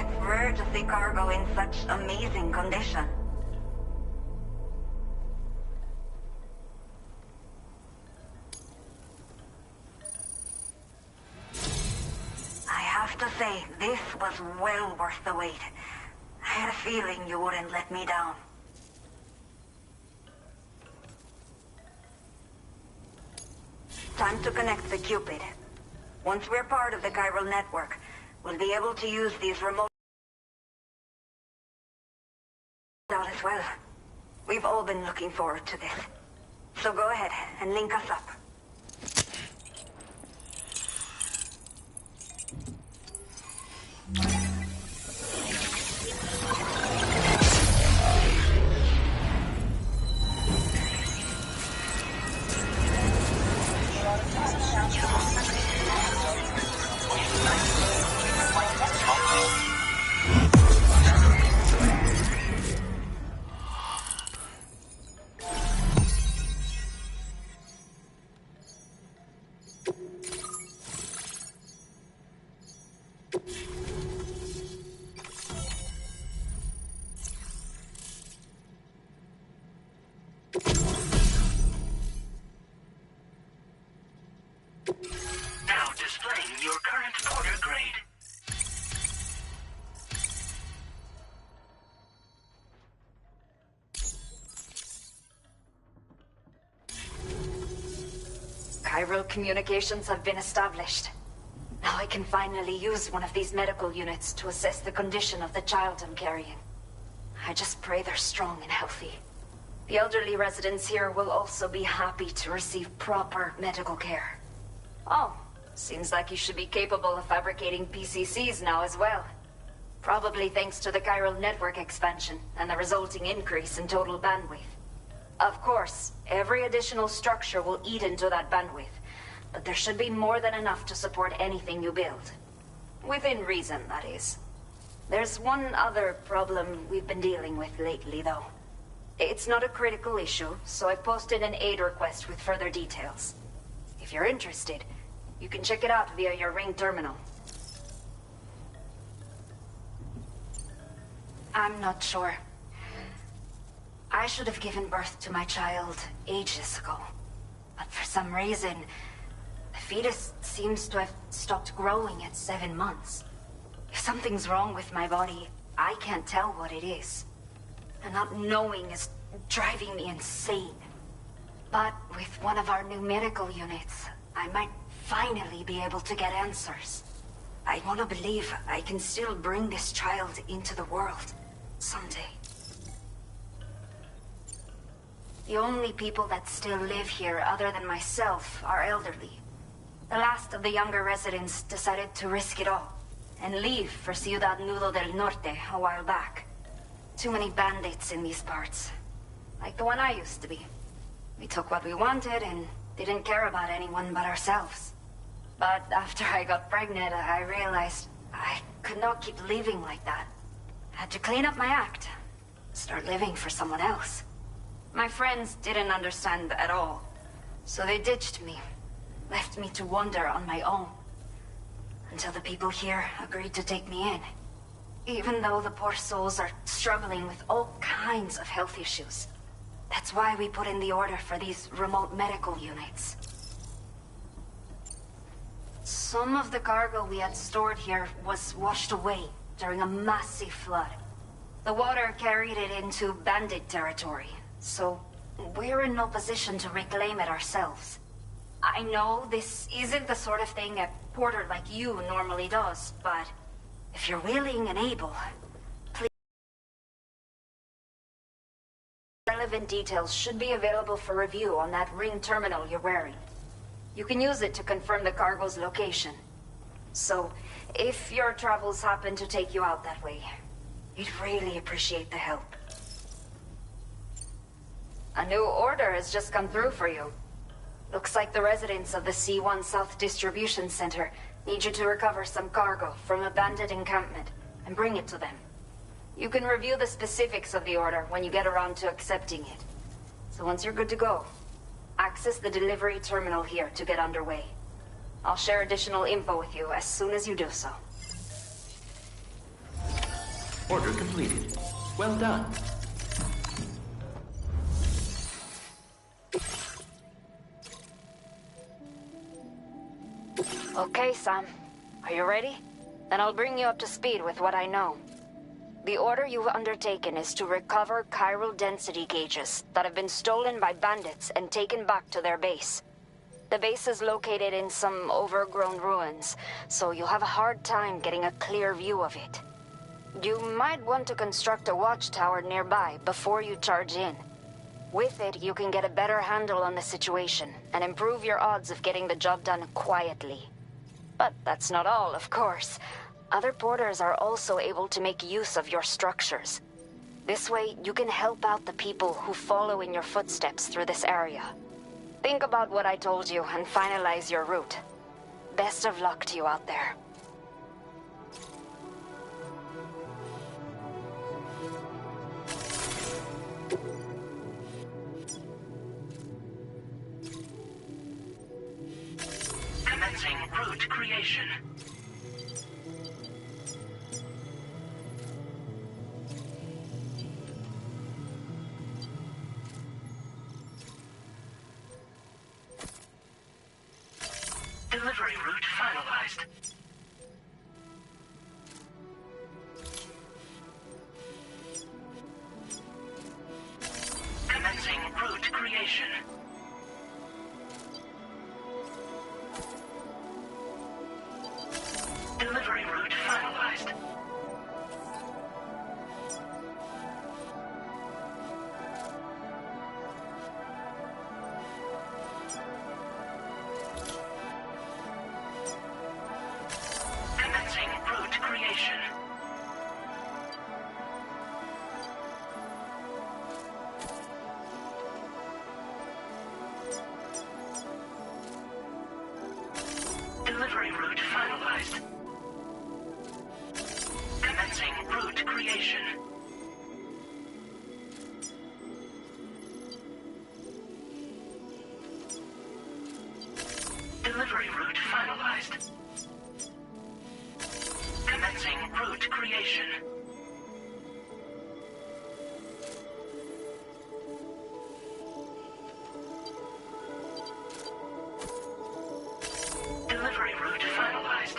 It's rare to see cargo in such amazing condition. I have to say, this was well worth the wait. I had a feeling you wouldn't let me down. Time to connect the Cupid. Once we're part of the chiral network, we'll be able to use these remote out as well. We've all been looking forward to this. So go ahead and link us up. Now displaying your current order grade. Chiral communications have been established. Now I can finally use one of these medical units to assess the condition of the child I'm carrying. I just pray they're strong and healthy. The elderly residents here will also be happy to receive proper medical care. Oh, seems like you should be capable of fabricating PCCs now as well. Probably thanks to the chiral network expansion and the resulting increase in total bandwidth. Of course, every additional structure will eat into that bandwidth, but there should be more than enough to support anything you build. Within reason, that is. There's one other problem we've been dealing with lately, though. It's not a critical issue, so I posted an aid request with further details. If you're interested, you can check it out via your ring terminal. I'm not sure. I should have given birth to my child ages ago. But for some reason, the fetus seems to have stopped growing at 7 months. If something's wrong with my body, I can't tell what it is. And not knowing is driving me insane. But with one of our new medical units, I might finally be able to get answers. I want to believe I can still bring this child into the world someday. The only people that still live here other than myself are elderly. The last of the younger residents decided to risk it all and leave for Ciudad Nudo del Norte a while back. Too many bandits in these parts. Like the one I used to be. We took what we wanted and didn't care about anyone but ourselves. But after I got pregnant, I realized I could not keep living like that. Had to clean up my act. Start living for someone else. My friends didn't understand at all. So they ditched me. Left me to wander on my own. Until the people here agreed to take me in. Even though the poor souls are struggling with all kinds of health issues. That's why we put in the order for these remote medical units. Some of the cargo we had stored here was washed away during a massive flood. The water carried it into bandit territory, so we're in no position to reclaim it ourselves. I know this isn't the sort of thing a porter like you normally does, but if you're willing and able, please. Relevant details should be available for review on that ring terminal you're wearing. You can use it to confirm the cargo's location. So, if your travels happen to take you out that way, we'd really appreciate the help. A new order has just come through for you. Looks like the residents of the C1 South Distribution Center need you to recover some cargo from a bandit encampment and bring it to them. You can review the specifics of the order when you get around to accepting it. So once you're good to go, access the delivery terminal here to get underway. I'll share additional info with you as soon as you do so. Order completed. Well done. Okay, Sam. Are you ready? Then I'll bring you up to speed with what I know. The order you've undertaken is to recover chiral density gauges that have been stolen by bandits and taken back to their base. The base is located in some overgrown ruins, so you'll have a hard time getting a clear view of it. You might want to construct a watchtower nearby before you charge in. With it, you can get a better handle on the situation and improve your odds of getting the job done quietly. But that's not all, of course. Other porters are also able to make use of your structures. This way, you can help out the people who follow in your footsteps through this area. Think about what I told you and finalize your route. Best of luck to you out there. Commencing route creation. Delivery route finalized. Commencing route creation. Delivery route finalized. Commencing route creation. Delivery route finalized. Commencing route creation. Delivery route finalized. Commencing route creation. Delivery route finalized.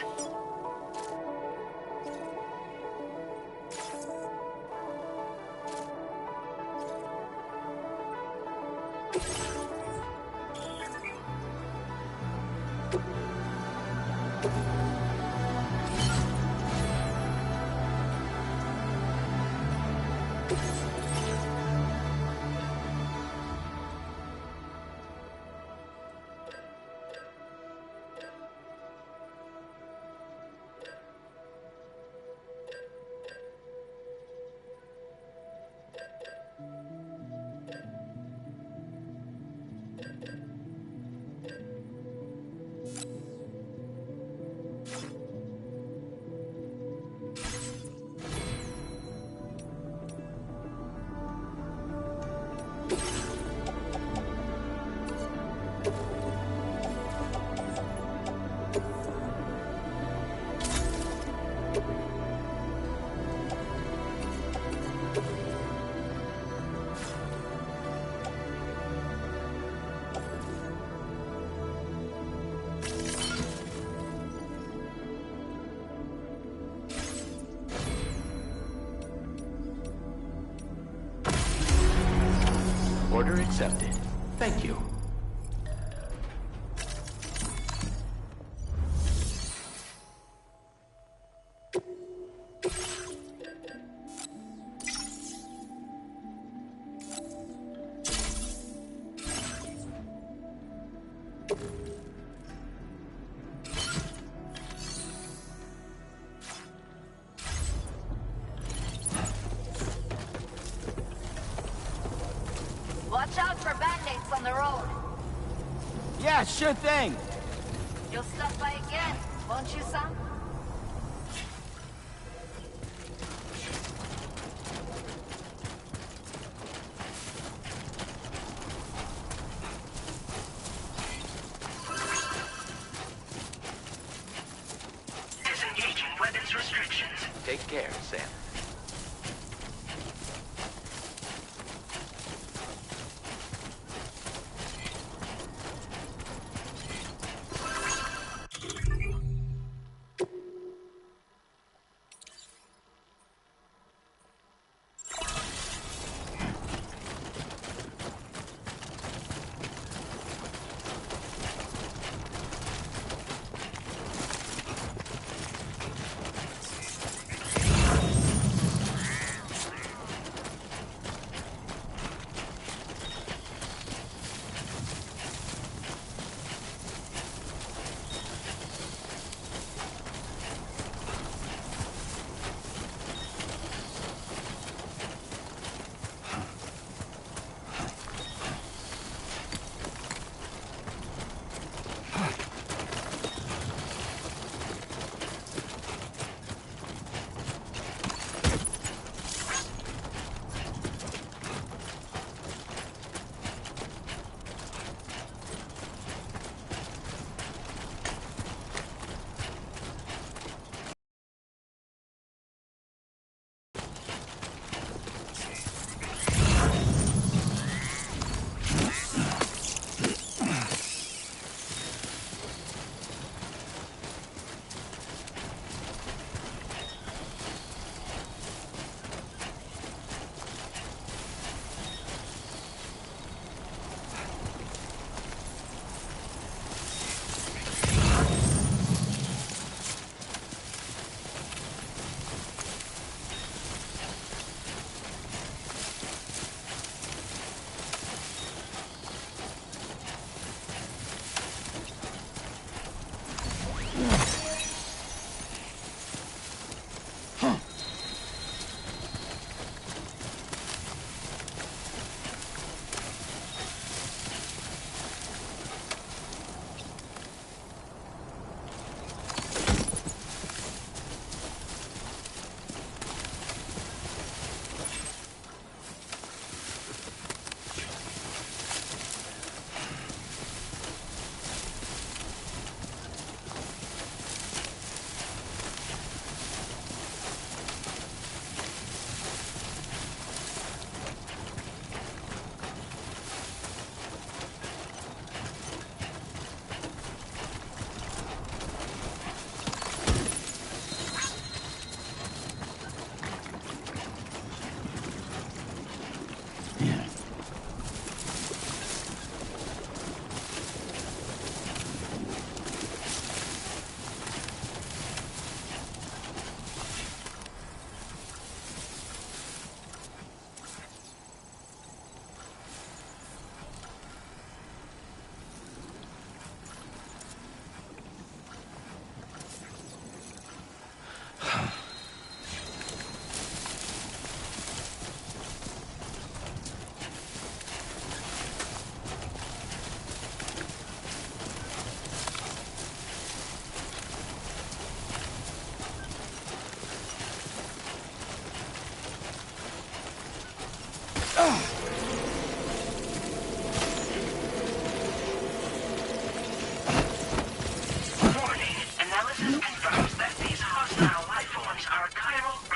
Order accepted. Thank you. Watch out for bandits on the road. Yeah, sure thing. You'll stop by again, won't you, Sam? Disengaging weapons restrictions. Take care, Sam.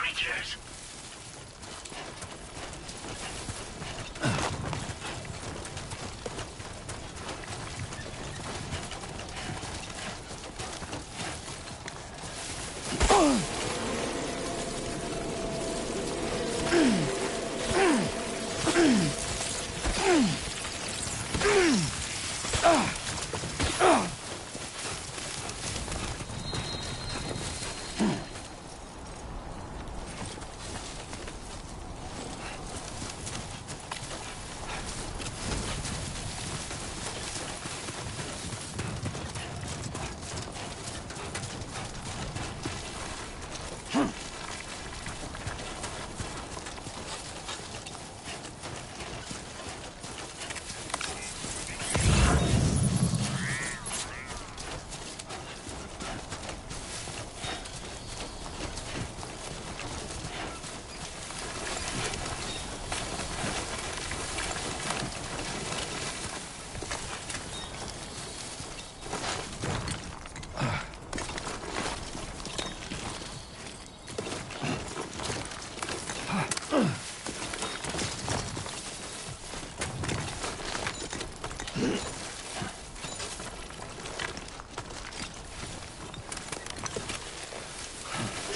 creatures.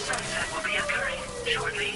Sunset will be occurring shortly.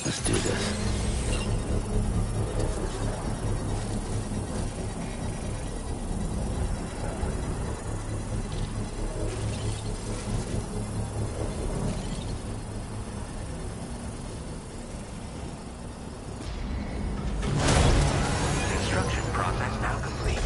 Let's do this. Construction process now complete.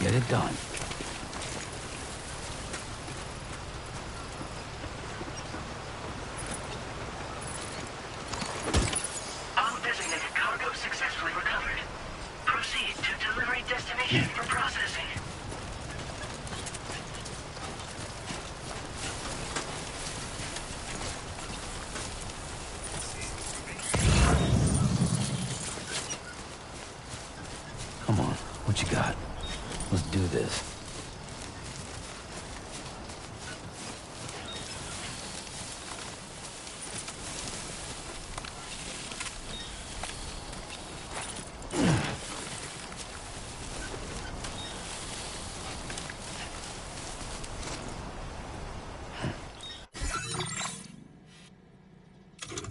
Get it done. All designated cargo successfully recovered. Proceed to delivery destination for processing. Come on, what you got? Let's do this.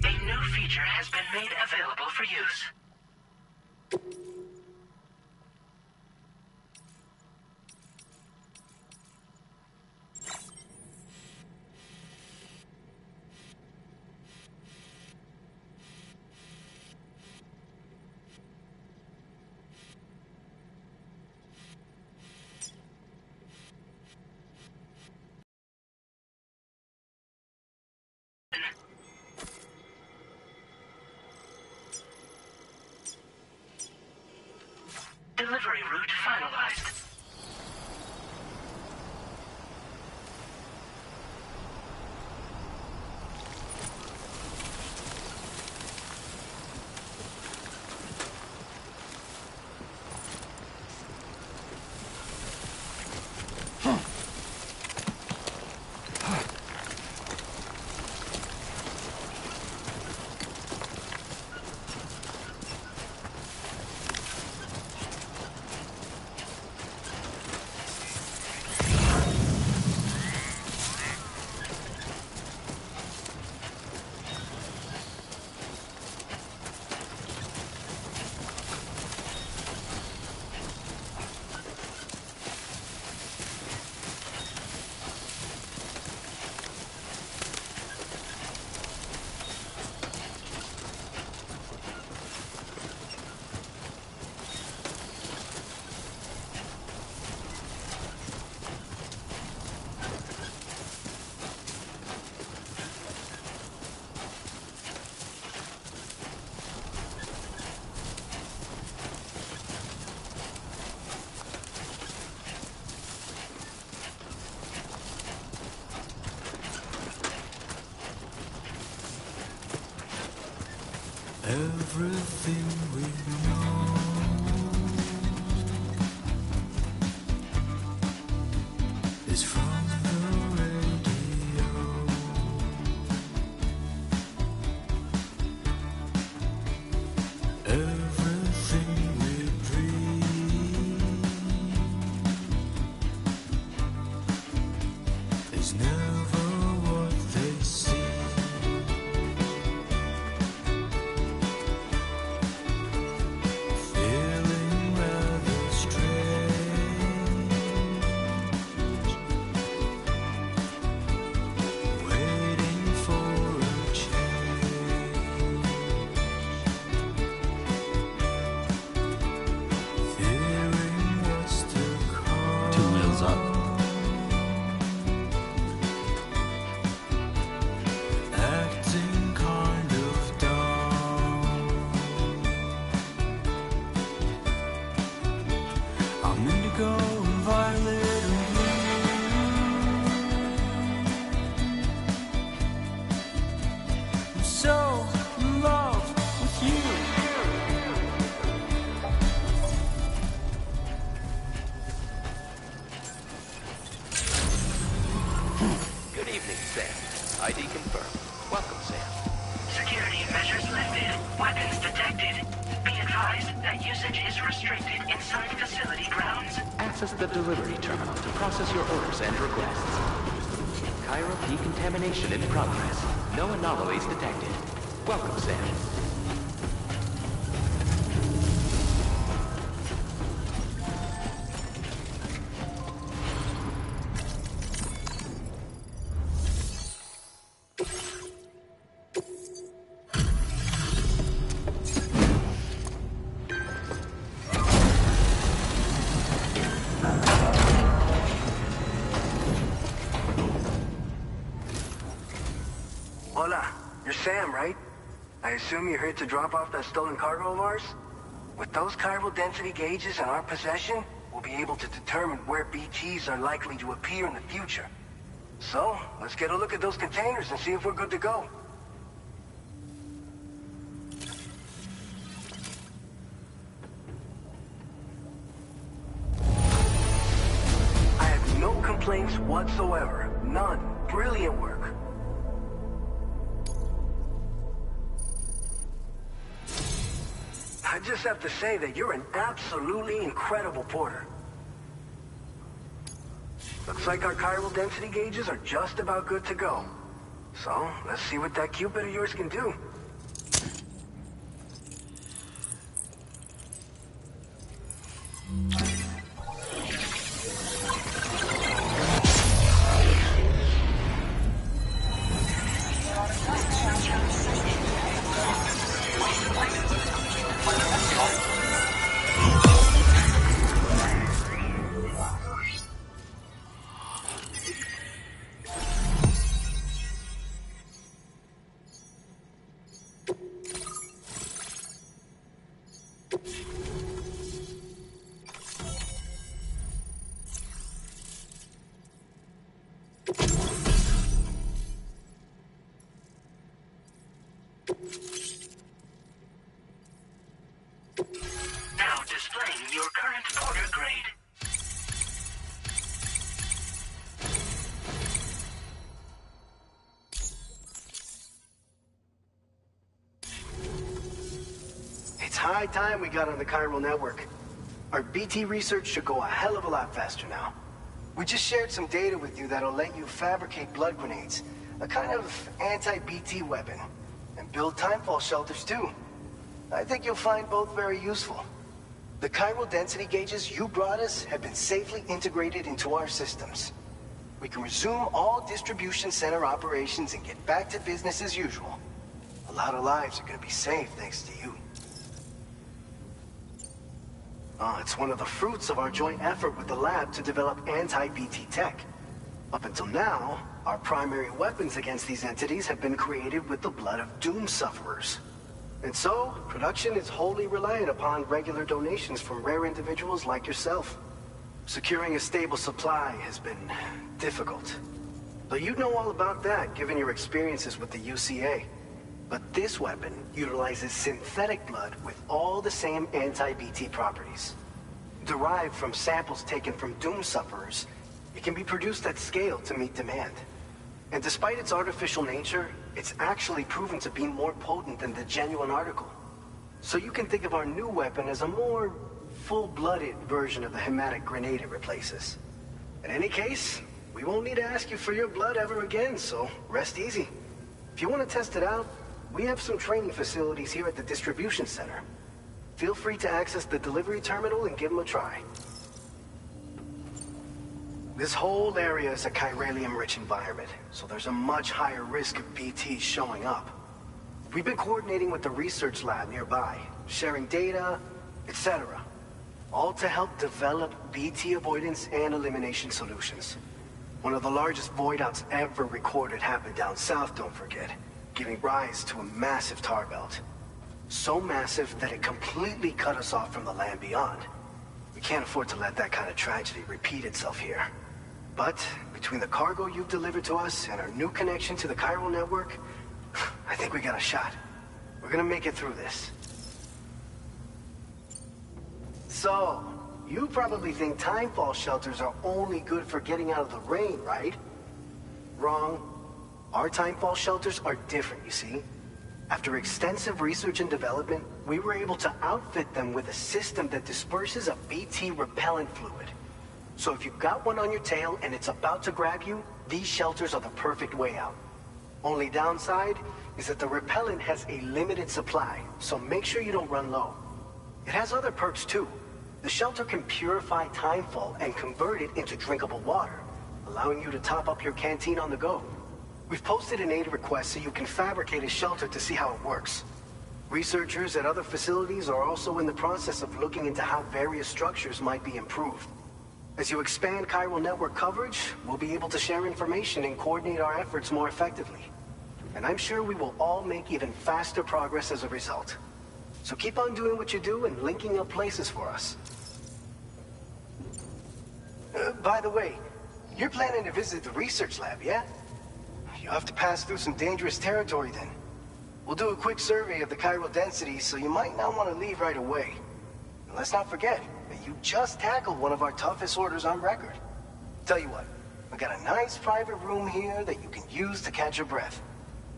A new feature has been made available for use. Delivery route finalized. Everything we know is from the radio. Everything we breathe evening, Sam. ID confirmed. Welcome, Sam. Security measures lifted. Weapons detected. Be advised that usage is restricted inside facility grounds. Access the delivery terminal to process your orders and requests. Chiral decontamination in progress. No anomalies detected. Welcome, Sam. Hola, you're Sam, right? I assume you're here to drop off that stolen cargo of ours? With those chiral density gauges in our possession, we'll be able to determine where BTs are likely to appear in the future. So, let's get a look at those containers and see if we're good to go. I have no complaints whatsoever. None. Brilliant work. I just have to say that you're an absolutely incredible porter. Looks like our chiral density gauges are just about good to go. So, let's see what that Cupid of yours can do. Now displaying your current porter grade. It's high time we got on the chiral network. Our BT research should go a hell of a lot faster now. We just shared some data with you that'll let you fabricate blood grenades, a kind of anti-BT weapon, and build timefall shelters too. I think you'll find both very useful. The chiral density gauges you brought us have been safely integrated into our systems. We can resume all distribution center operations and get back to business as usual. A lot of lives are gonna be saved thanks to you. It's one of the fruits of our joint effort with the lab to develop anti-BT tech. Up until now, our primary weapons against these entities have been created with the blood of doom sufferers. And so, production is wholly reliant upon regular donations from rare individuals like yourself. Securing a stable supply has been difficult. But you'd know all about that, given your experiences with the UCA. But this weapon utilizes synthetic blood with all the same anti-BT properties. Derived from samples taken from doom sufferers, it can be produced at scale to meet demand. And despite its artificial nature, it's actually proven to be more potent than the genuine article. So you can think of our new weapon as a more full-blooded version of the hematic grenade it replaces. In any case, we won't need to ask you for your blood ever again, so rest easy. If you want to test it out, we have some training facilities here at the distribution center. Feel free to access the delivery terminal and give them a try. This whole area is a chiralium-rich environment, so there's a much higher risk of BTs showing up. We've been coordinating with the research lab nearby, sharing data, etc. All to help develop BT avoidance and elimination solutions. One of the largest void outs ever recorded happened down south, don't forget, giving rise to a massive tar belt. So massive that it completely cut us off from the land beyond. We can't afford to let that kind of tragedy repeat itself here. But between the cargo you've delivered to us and our new connection to the chiral network, I think we got a shot. We're gonna make it through this. So, you probably think timefall shelters are only good for getting out of the rain, right? Wrong. Our timefall shelters are different, you see. After extensive research and development, we were able to outfit them with a system that disperses a BT repellent fluid. So if you've got one on your tail and it's about to grab you, these shelters are the perfect way out. Only downside is that the repellent has a limited supply, so make sure you don't run low. It has other perks too. The shelter can purify timefall and convert it into drinkable water, allowing you to top up your canteen on the go. We've posted an aid request so you can fabricate a shelter to see how it works. Researchers at other facilities are also in the process of looking into how various structures might be improved. As you expand chiral network coverage, we'll be able to share information and coordinate our efforts more effectively. And I'm sure we will all make even faster progress as a result. So keep on doing what you do and linking up places for us. By the way, you're planning to visit the research lab, yeah? You'll have to pass through some dangerous territory then. We'll do a quick survey of the chiral density, so you might not want to leave right away. And let's not forget that you just tackled one of our toughest orders on record. Tell you what, we got a nice private room here that you can use to catch your breath.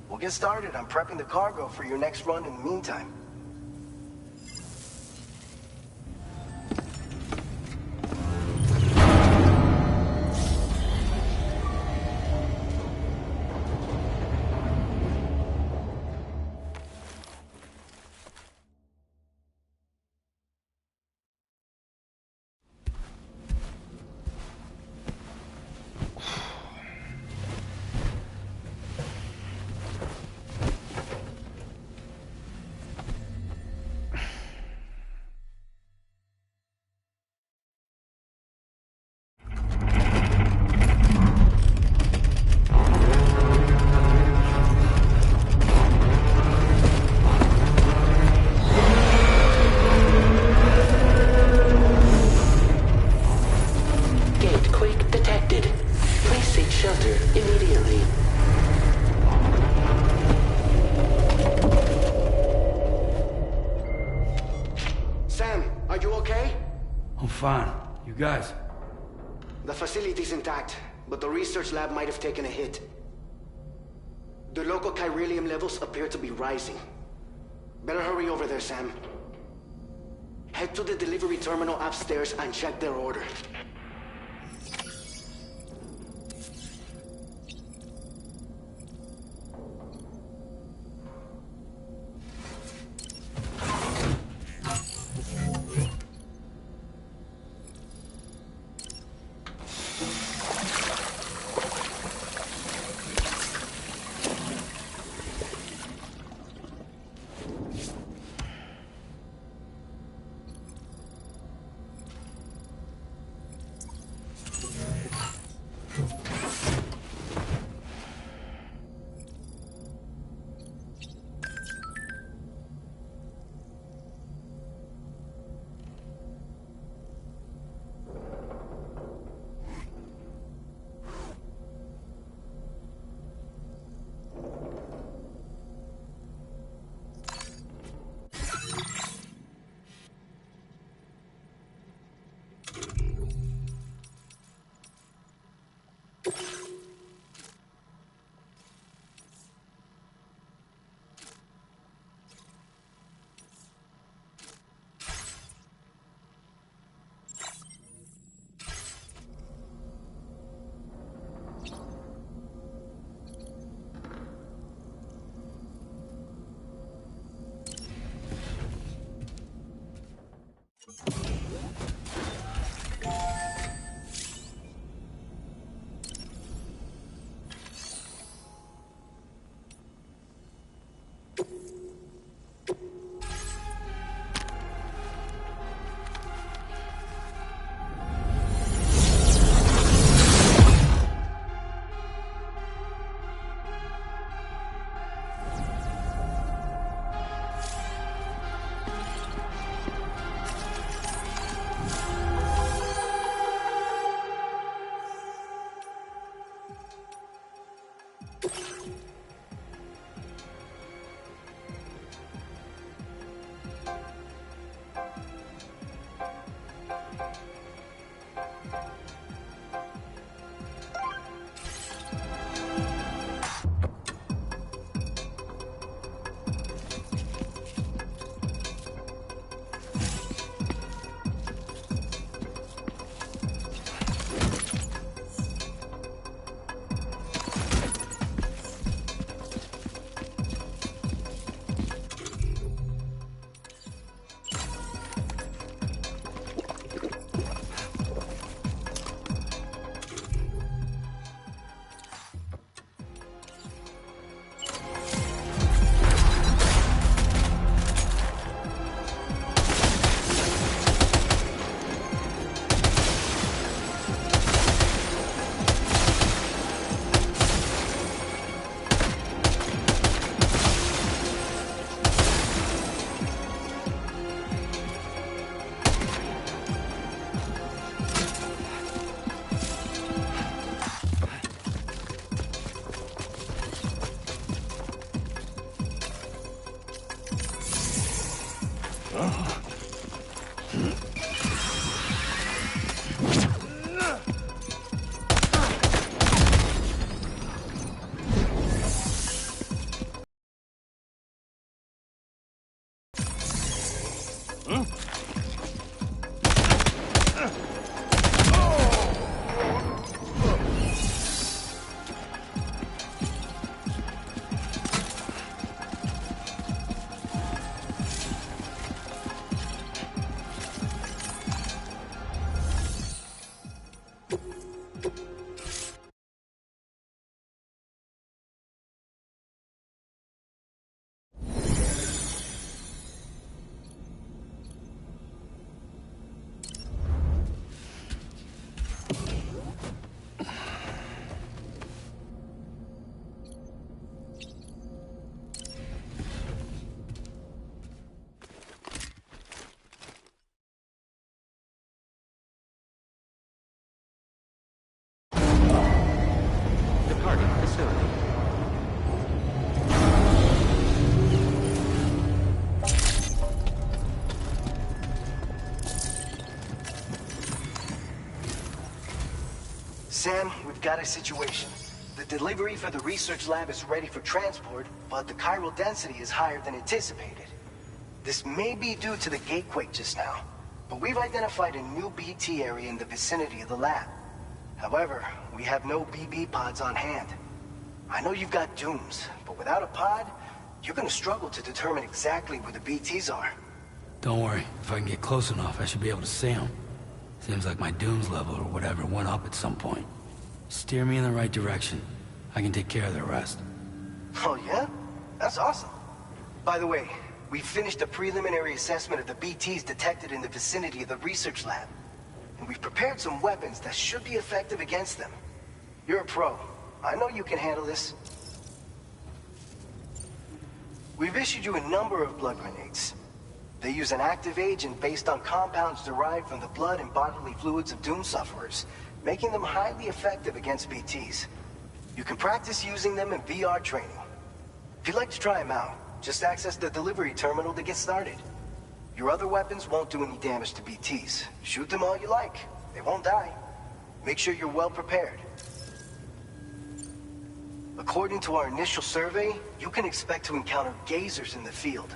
We'll get started on prepping the cargo for your next run in the meantime. Fine. You guys? The facility's intact, but the research lab might have taken a hit. The local chiralium levels appear to be rising. Better hurry over there, Sam. Head to the delivery terminal upstairs and check their order. Departing facility. Sam, we've got a situation. The delivery for the research lab is ready for transport, but the chiral density is higher than anticipated. This may be due to the gatequake just now, but we've identified a new BT area in the vicinity of the lab. However, we have no BB pods on hand. I know you've got dooms, but without a pod, you're gonna struggle to determine exactly where the BTs are. Don't worry. If I can get close enough, I should be able to see them. Seems like my dooms level or whatever went up at some point. Steer me in the right direction. I can take care of the rest. Oh yeah? That's awesome. By the way, we finished a preliminary assessment of the BTs detected in the vicinity of the research lab. And we've prepared some weapons that should be effective against them. You're a pro. I know you can handle this. We've issued you a number of blood grenades. They use an active agent based on compounds derived from the blood and bodily fluids of Doom sufferers, making them highly effective against BTs. You can practice using them in VR training. If you'd like to try them out, just access the delivery terminal to get started. Your other weapons won't do any damage to BTs. Shoot them all you like. They won't die. Make sure you're well prepared. According to our initial survey, you can expect to encounter gazers in the field.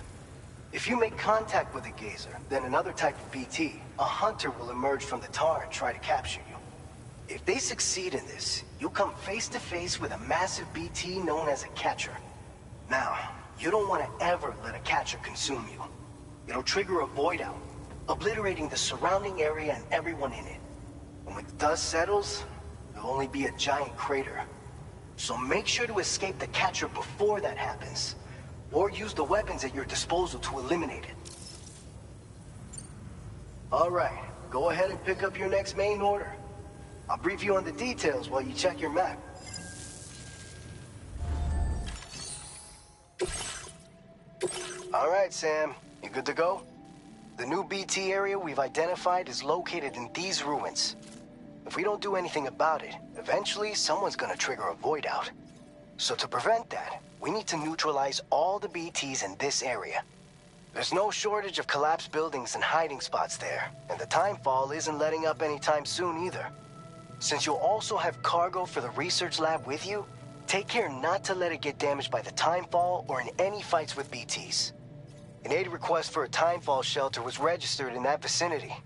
If you make contact with a gazer, then another type of BT, a hunter will emerge from the tar and try to capture you. If they succeed in this, you'll come face to face with a massive BT known as a catcher. Now, you don't want to ever let a catcher consume you. It'll trigger a void out, obliterating the surrounding area and everyone in it. And when the dust settles, there'll only be a giant crater. So make sure to escape the catcher before that happens, or use the weapons at your disposal to eliminate it. All right, go ahead and pick up your next main order. I'll brief you on the details while you check your map. All right, Sam, you good to go? The new BT area we've identified is located in these ruins. If we don't do anything about it, eventually someone's gonna trigger a void out. So to prevent that, we need to neutralize all the BTs in this area. There's no shortage of collapsed buildings and hiding spots there, and the timefall isn't letting up anytime soon either. Since you'll also have cargo for the research lab with you, take care not to let it get damaged by the timefall or in any fights with BTs. An aid request for a timefall shelter was registered in that vicinity.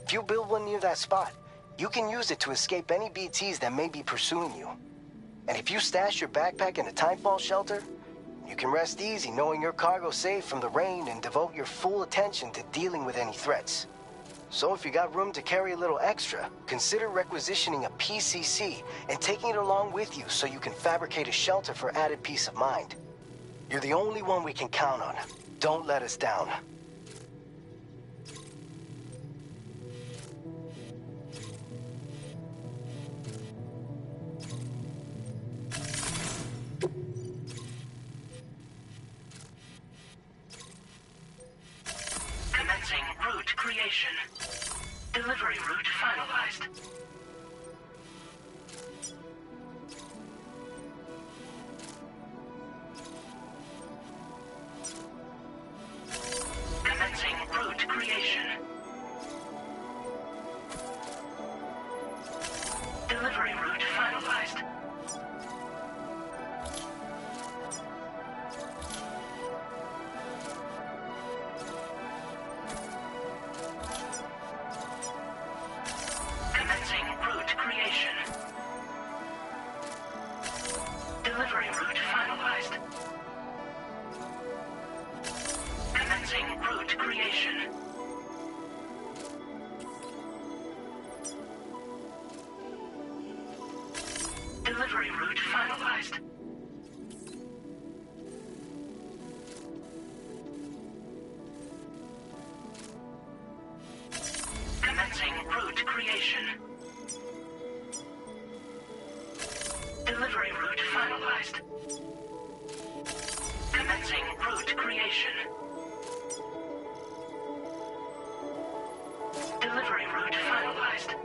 If you build one near that spot, you can use it to escape any BTs that may be pursuing you. And if you stash your backpack in a timefall shelter, you can rest easy knowing your cargo's safe from the rain and devote your full attention to dealing with any threats. So if you got room to carry a little extra, consider requisitioning a PCC and taking it along with you so you can fabricate a shelter for added peace of mind. You're the only one we can count on. Don't let us down. Commencing route creation. Delivery route finalized. Delivery route finalized. Commencing route creation. Delivery route finalized. Commencing route creation. Delivery route finalized. Commencing route creation. Delivery route finalized. Commencing route creation. Delivery route finalized.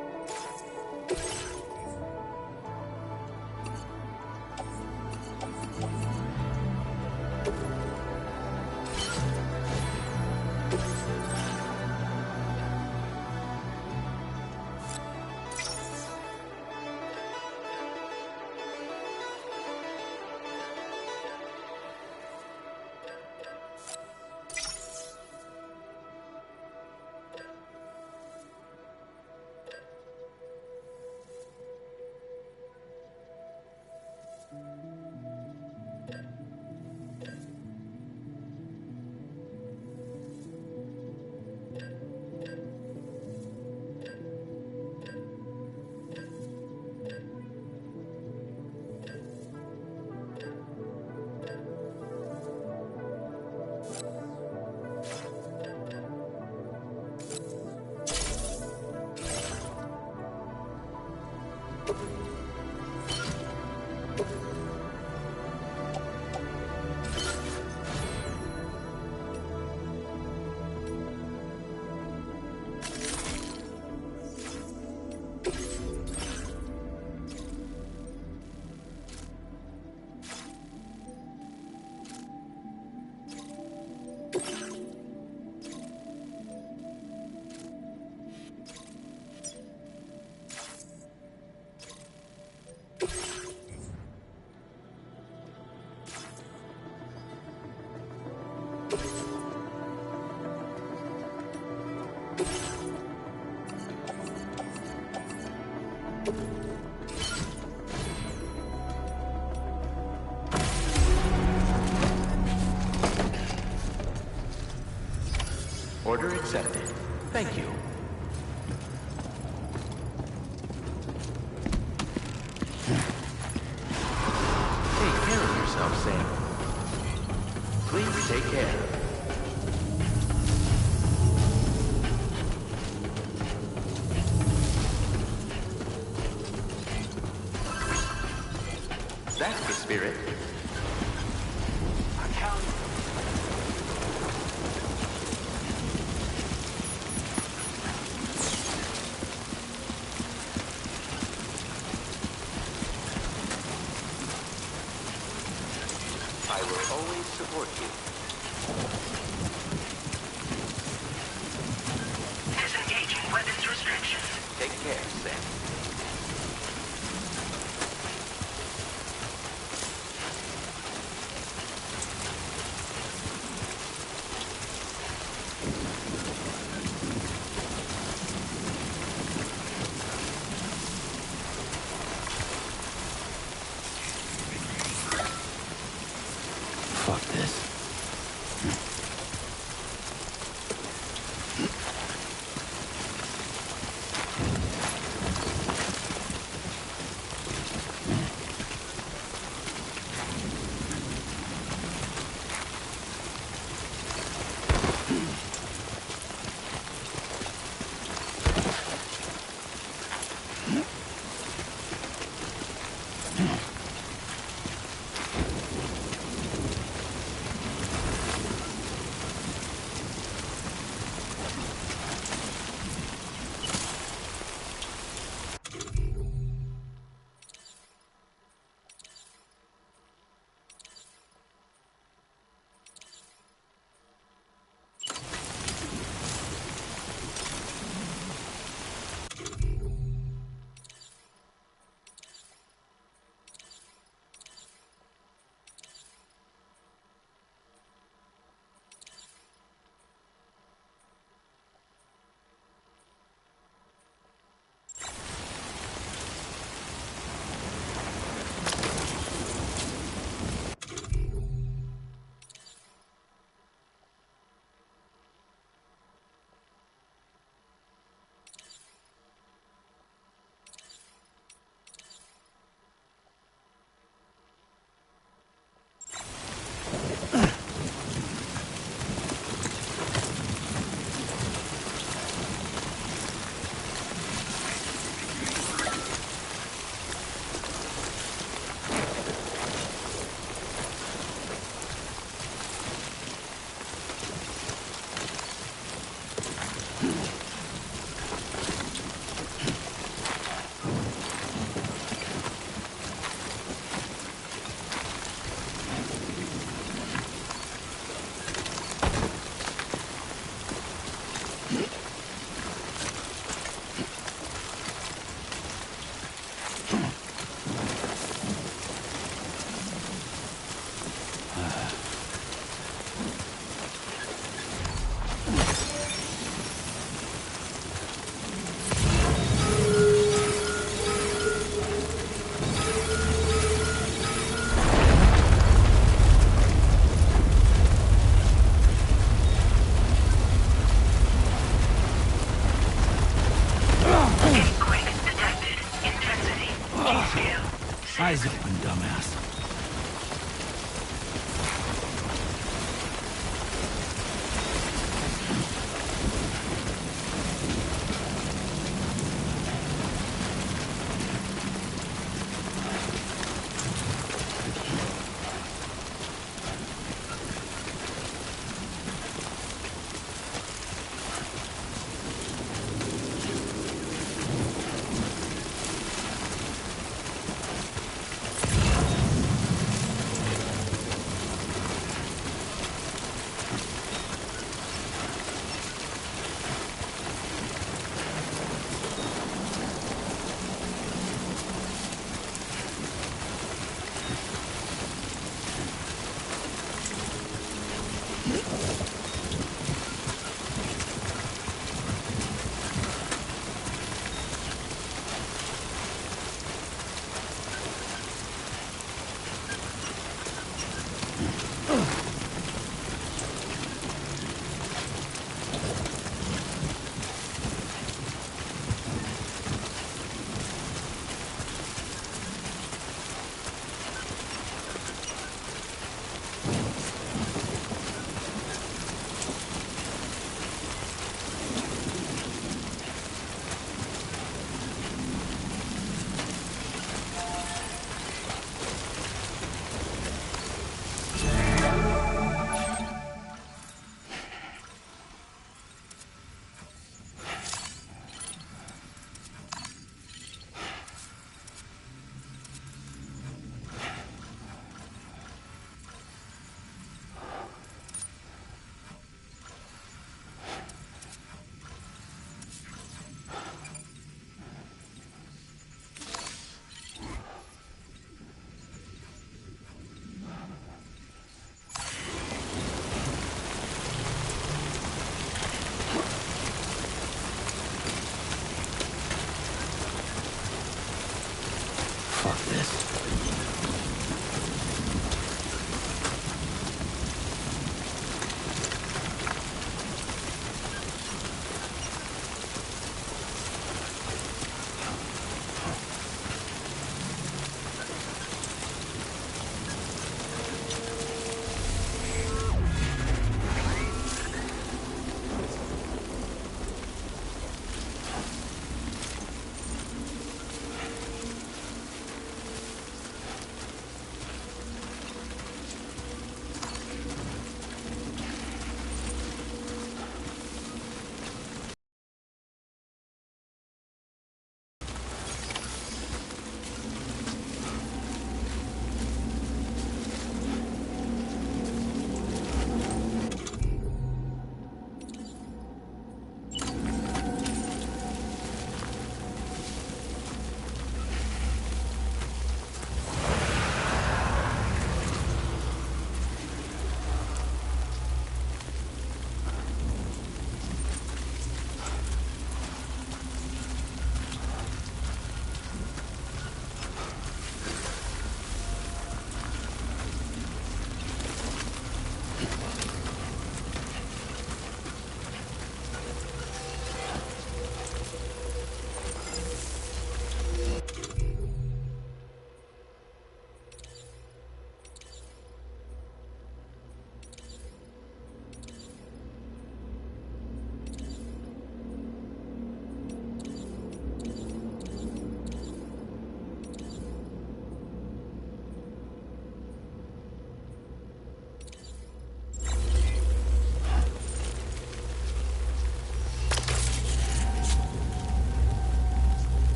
Order accepted. Thank you. Take care of yourself, Sam. Please take care. That's the spirit. I will always support you. Disengaging weapons restrictions. Take care, Sam. Fuck this. dumbass.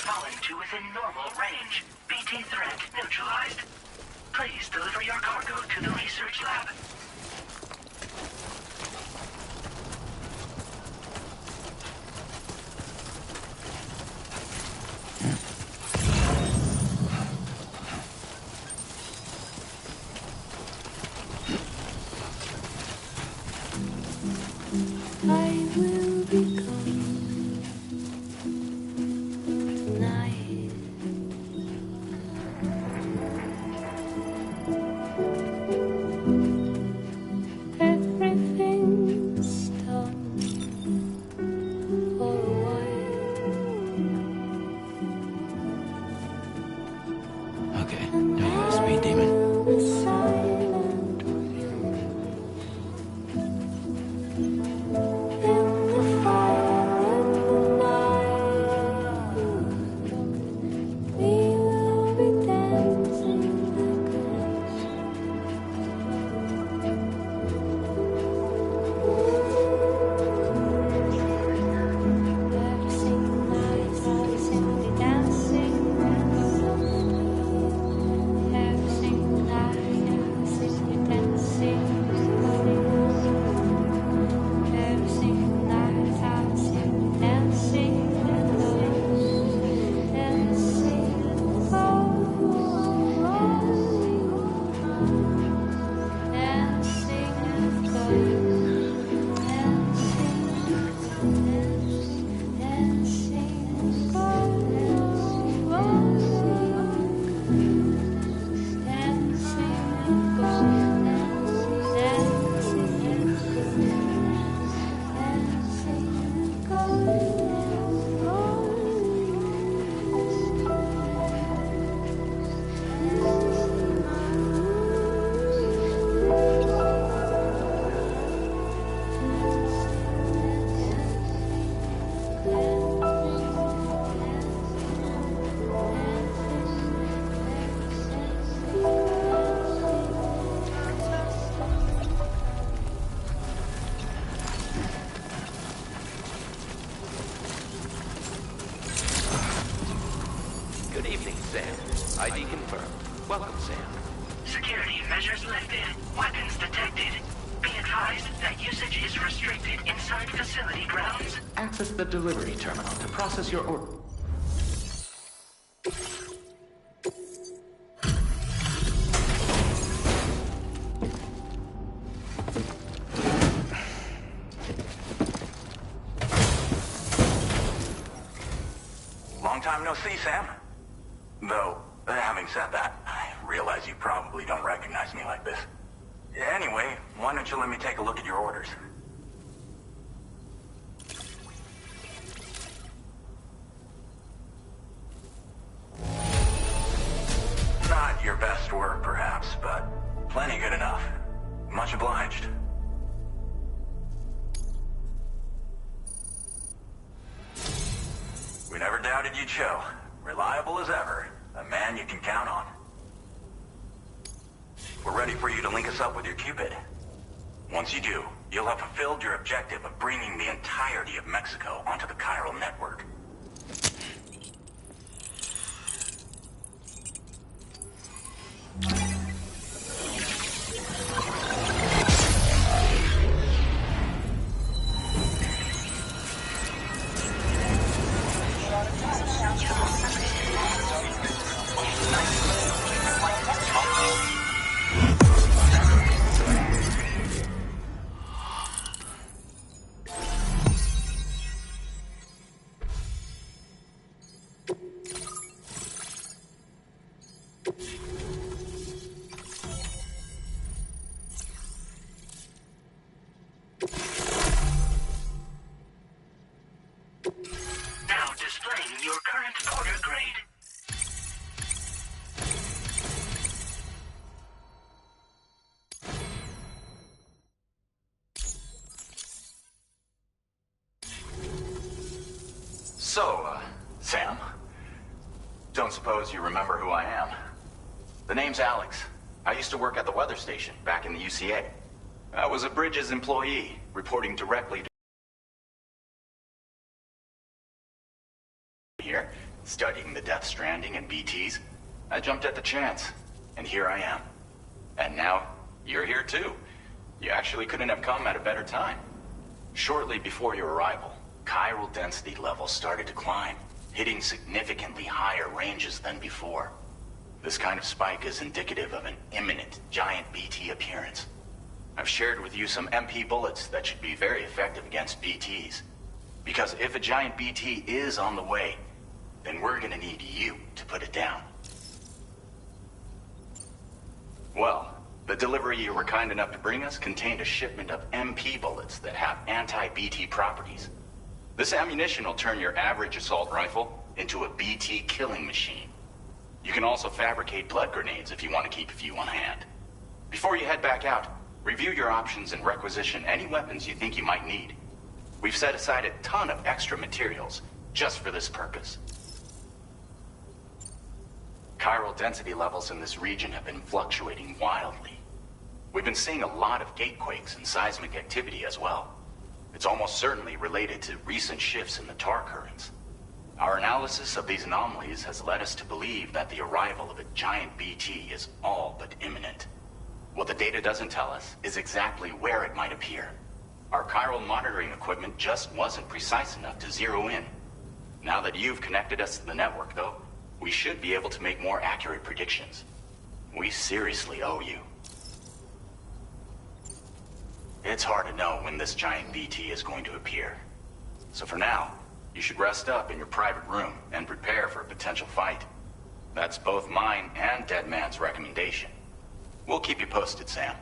fallen to within normal range. BT threat neutralized. Please deliver your cargo to the research lab. I will become night. Everything's done for a while. Okay, there you go, speed demon. I'll be silent in the fire in the night. We will be dancing like every single night. I'll simply dancing every single night. I'll simply dancing every single night. I'll simply dancing Good evening, Sam. ID confirmed. Welcome, Sam. Security measures lifted. Weapons detected. Be advised that usage is restricted inside facility grounds. Access the delivery terminal to process your order. Long time no see, Sam. Though, having said that, I realize you probably don't recognize me like this. Anyway, why don't you let me take a look at your orders? Not your best work, perhaps, but plenty good enough. Much obliged. We never doubted you'd show. Reliable as ever. A man you can count on. We're ready for you to link us up with your Cupid. Once you do, you'll have fulfilled your objective of bringing the entirety of Mexico onto the chiral network. Now displaying your current order grade. So, Sam, don't suppose you remember who I am? The name's Alex. I used to work at the weather station back in the UCA. I was a Bridges employee, reporting directly to here. studying the Death Stranding and BTs. I jumped at the chance, and here I am. And now, you're here too. You actually couldn't have come at a better time. Shortly before your arrival, chiral density levels started to climb, hitting significantly higher ranges than before. This kind of spike is indicative of an imminent giant BT appearance. I've shared with you some MP bullets that should be very effective against BTs. Because if a giant BT is on the way, then we're gonna need you to put it down. Well, the delivery you were kind enough to bring us contained a shipment of MP bullets that have anti-BT properties. This ammunition will turn your average assault rifle into a BT killing machine. You can also fabricate blood grenades if you want to keep a few on hand. Before you head back out, review your options and requisition any weapons you think you might need. We've set aside a ton of extra materials just for this purpose. Chiral density levels in this region have been fluctuating wildly. We've been seeing a lot of gatequakes and seismic activity as well. It's almost certainly related to recent shifts in the tar currents. Our analysis of these anomalies has led us to believe that the arrival of a giant BT is all but imminent. What the data doesn't tell us is exactly where it might appear. Our chiral monitoring equipment just wasn't precise enough to zero in. Now that you've connected us to the network, though, we should be able to make more accurate predictions. We seriously owe you. It's hard to know when this giant BT is going to appear. So for now, you should rest up in your private room and prepare for a potential fight. That's both mine and Deadman's recommendation. We'll keep you posted, Sam.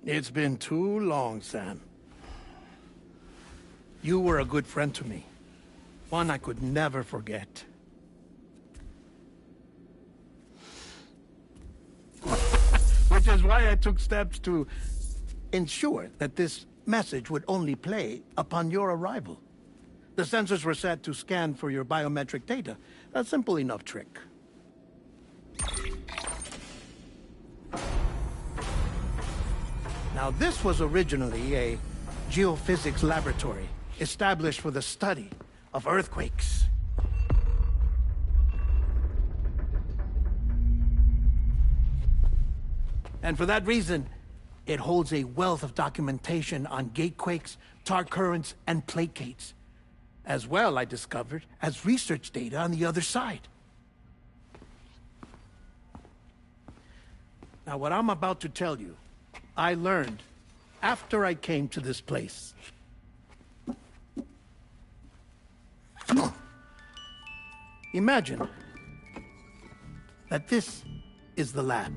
It's been too long, Sam. You were a good friend to me. One I could never forget. Which is why I took steps to ensure that this message would only play upon your arrival. The sensors were set to scan for your biometric data. A simple enough trick. Now, this was originally a geophysics laboratory established for the study of earthquakes. And for that reason, it holds a wealth of documentation on gatequakes, tar currents, and placates. As well, I discovered, as research data on the other side. Now, what I'm about to tell you, I learned after I came to this place. Imagine that this is the lab.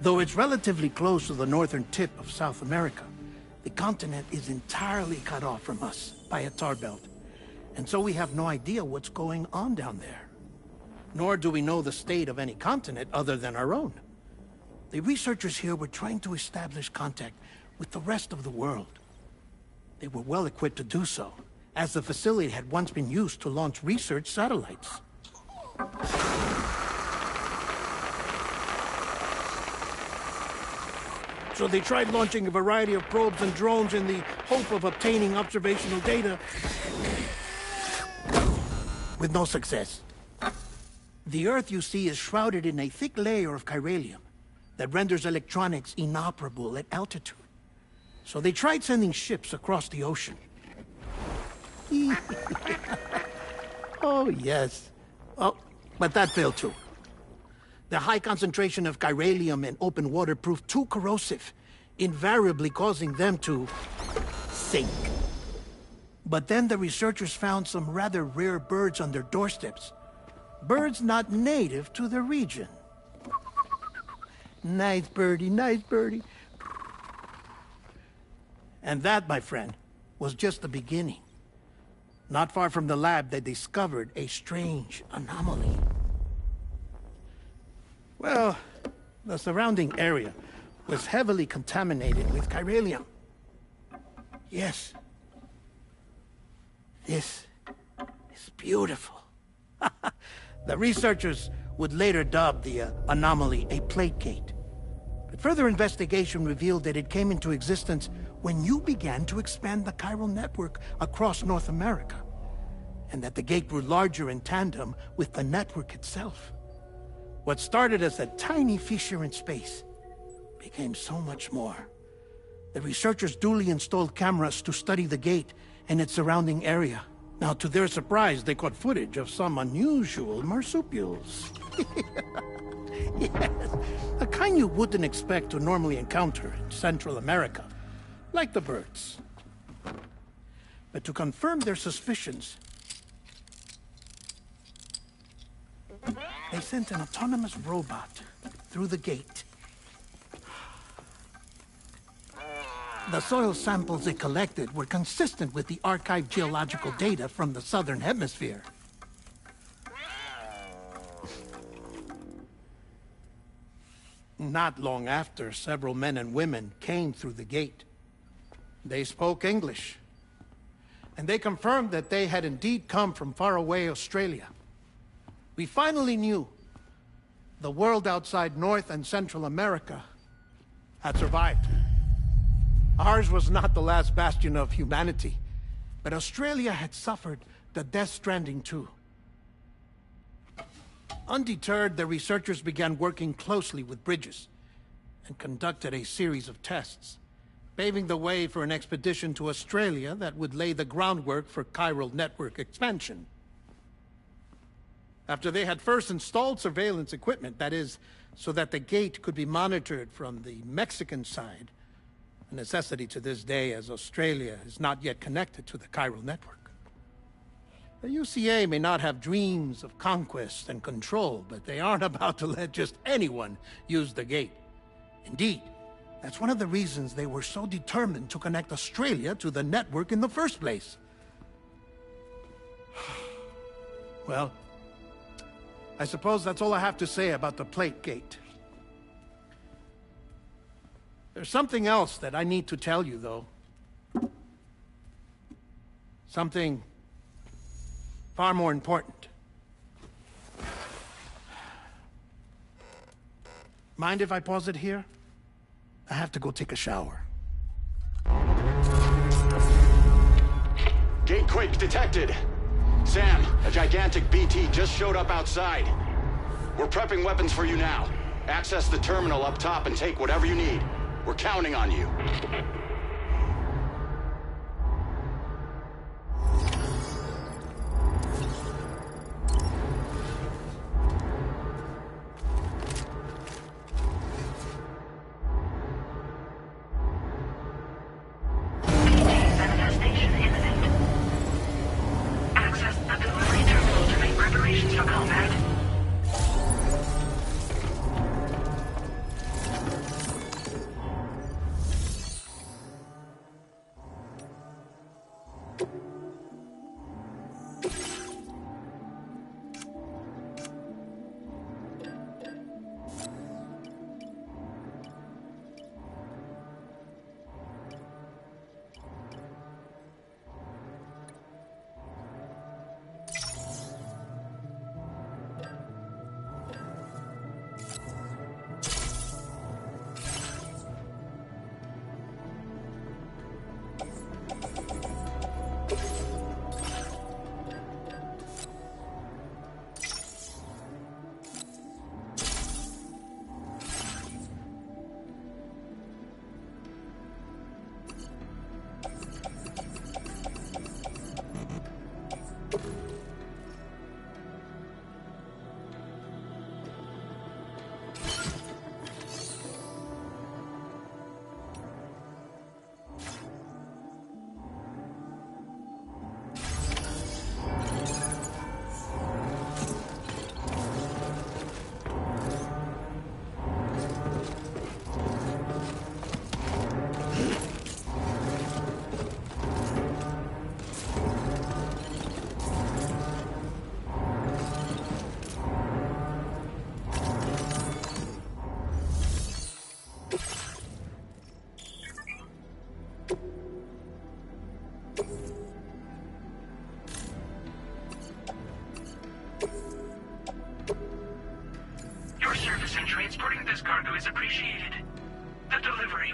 Though it's relatively close to the northern tip of South America, the continent is entirely cut off from us by a tar belt. And so we have no idea what's going on down there. Nor do we know the state of any continent other than our own. The researchers here were trying to establish contact with the rest of the world. They were well equipped to do so, as the facility had once been used to launch research satellites. So they tried launching a variety of probes and drones in the hope of obtaining observational data, with no success. The Earth, you see, is shrouded in a thick layer of chiralium that renders electronics inoperable at altitude. So they tried sending ships across the ocean. Oh, yes. Oh, but that failed too. The high concentration of chiralium in open water proved too corrosive, invariably causing them to sink. But then the researchers found some rather rare birds on their doorsteps. Birds not native to the region. Nice birdie, nice birdie. And that, my friend, was just the beginning. Not far from the lab, they discovered a strange anomaly. Well, the surrounding area was heavily contaminated with chiralium. Yes. This is beautiful. The researchers would later dub the anomaly a plate gate. But further investigation revealed that it came into existence when you began to expand the chiral network across North America, and that the gate grew larger in tandem with the network itself. What started as a tiny fissure in space became so much more. The researchers duly installed cameras to study the gate and its surrounding area. Now, to their surprise, they caught footage of some unusual marsupials. Yes, a kind you wouldn't expect to normally encounter in Central America, like the birds. But to confirm their suspicions, they sent an autonomous robot through the gate. The soil samples it collected were consistent with the archived geological data from the Southern Hemisphere. Not long after, several men and women came through the gate. They spoke English, and they confirmed that they had indeed come from faraway Australia. We finally knew the world outside North and Central America had survived. Ours was not the last bastion of humanity, but Australia had suffered the Death Stranding too. Undeterred, the researchers began working closely with Bridges and conducted a series of tests, paving the way for an expedition to Australia that would lay the groundwork for chiral network expansion. After they had first installed surveillance equipment, that is, so that the gate could be monitored from the Mexican side, a necessity to this day as Australia is not yet connected to the chiral network. The UCA may not have dreams of conquest and control, but they aren't about to let just anyone use the gate. Indeed, that's one of the reasons they were so determined to connect Australia to the network in the first place. Well, I suppose that's all I have to say about the plate gate. There's something else that I need to tell you, though. Something far more important. Mind if I pause it here? I have to go take a shower. Gatequake detected. Sam, a gigantic BT just showed up outside. We're prepping weapons for you now. Access the terminal up top and take whatever you need. We're counting on you. Manifestation imminent. Access the delivery terminal to make preparations for combat.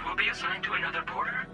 will be assigned to another porter.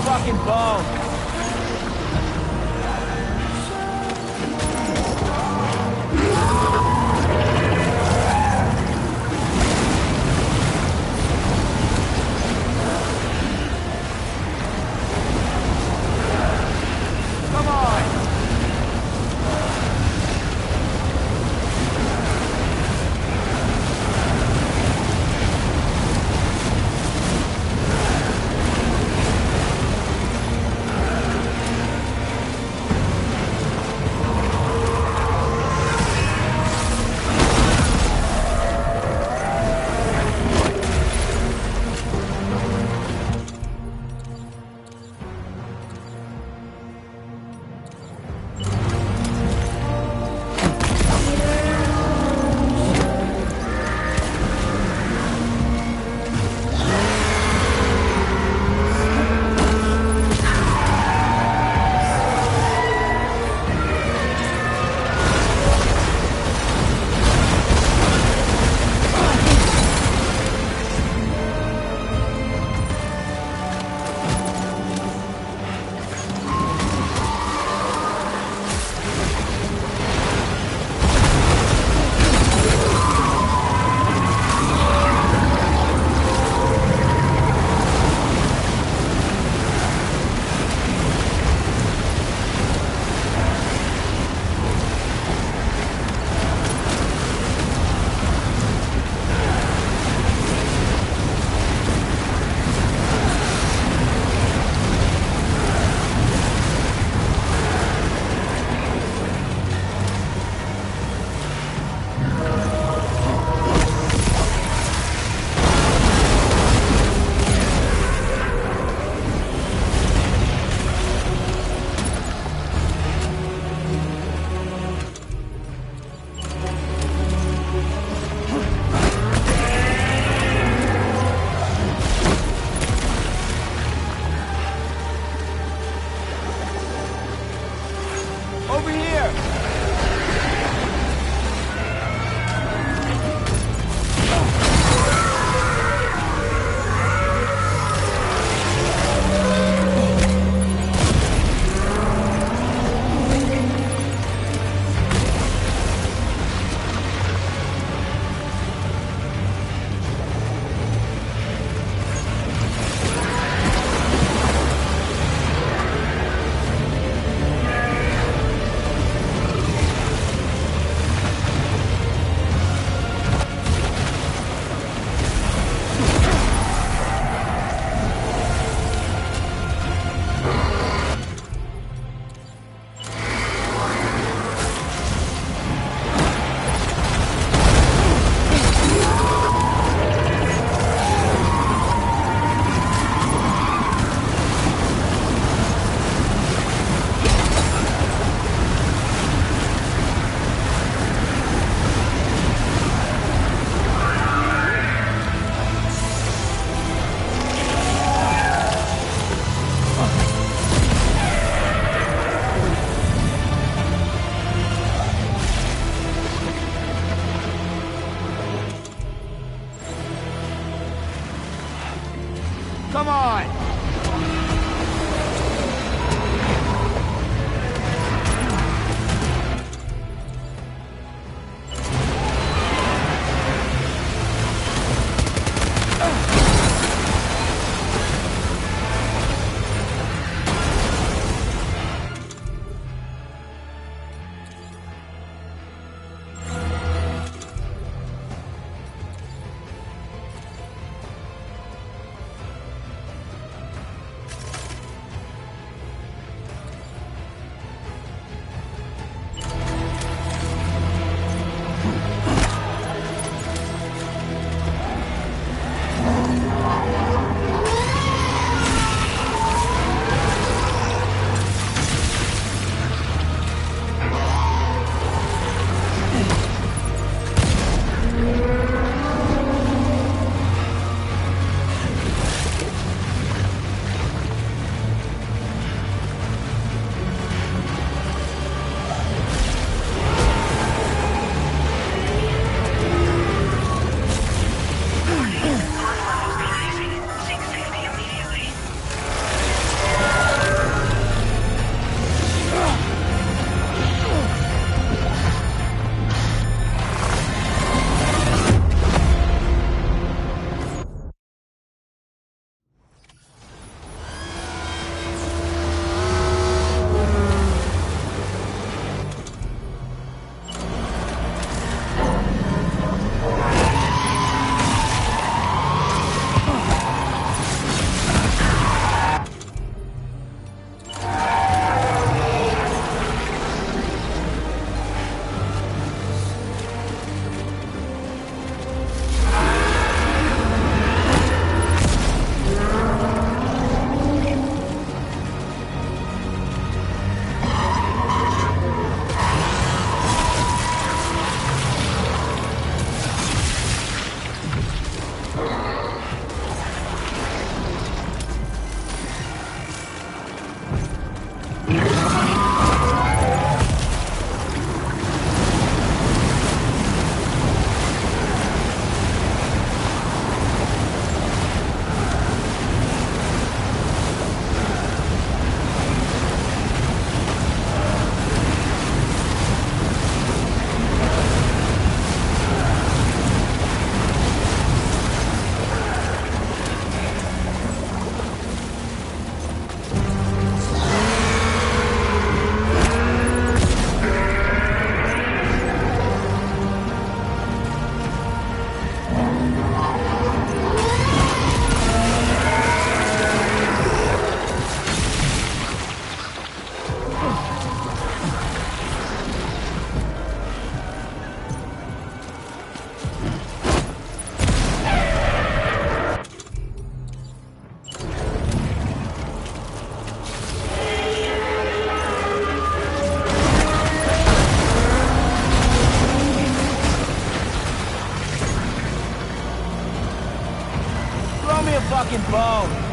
fucking bone. Come on. Over here! Come on! a fucking bone!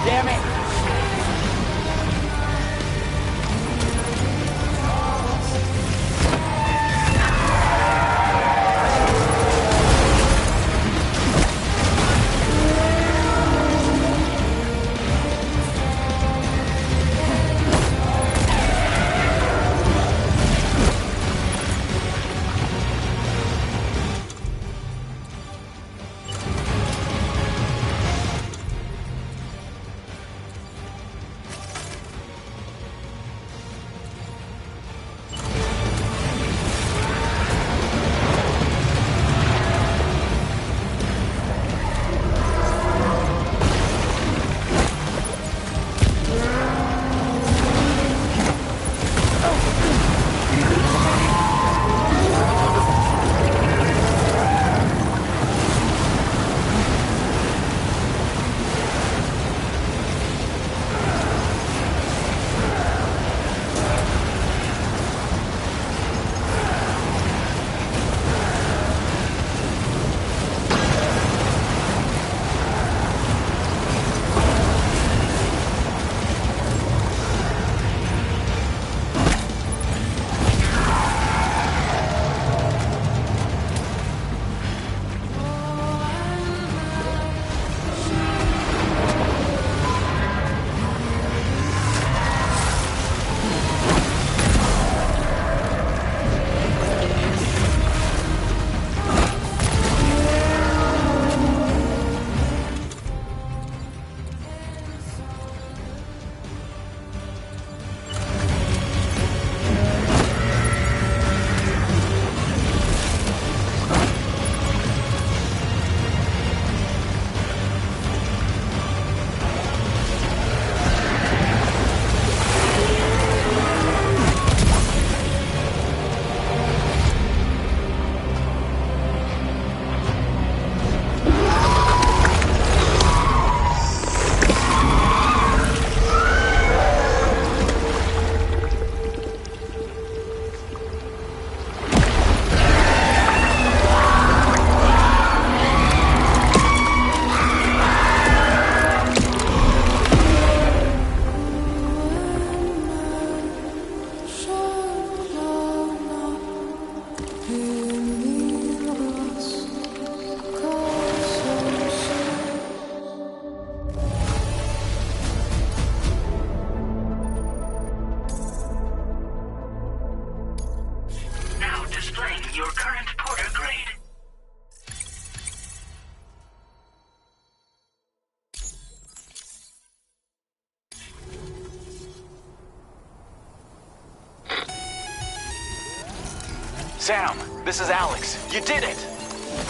damn it! Sam, this is Alex. You did it!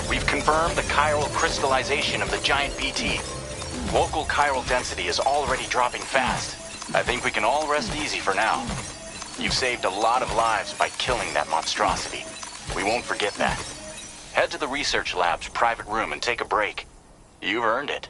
We've confirmed the chiral crystallization of the giant BT. Local chiral density is already dropping fast. I think we can all rest easy for now. You've saved a lot of lives by killing that monstrosity. We won't forget that. Head to the research lab's private room and take a break. You've earned it.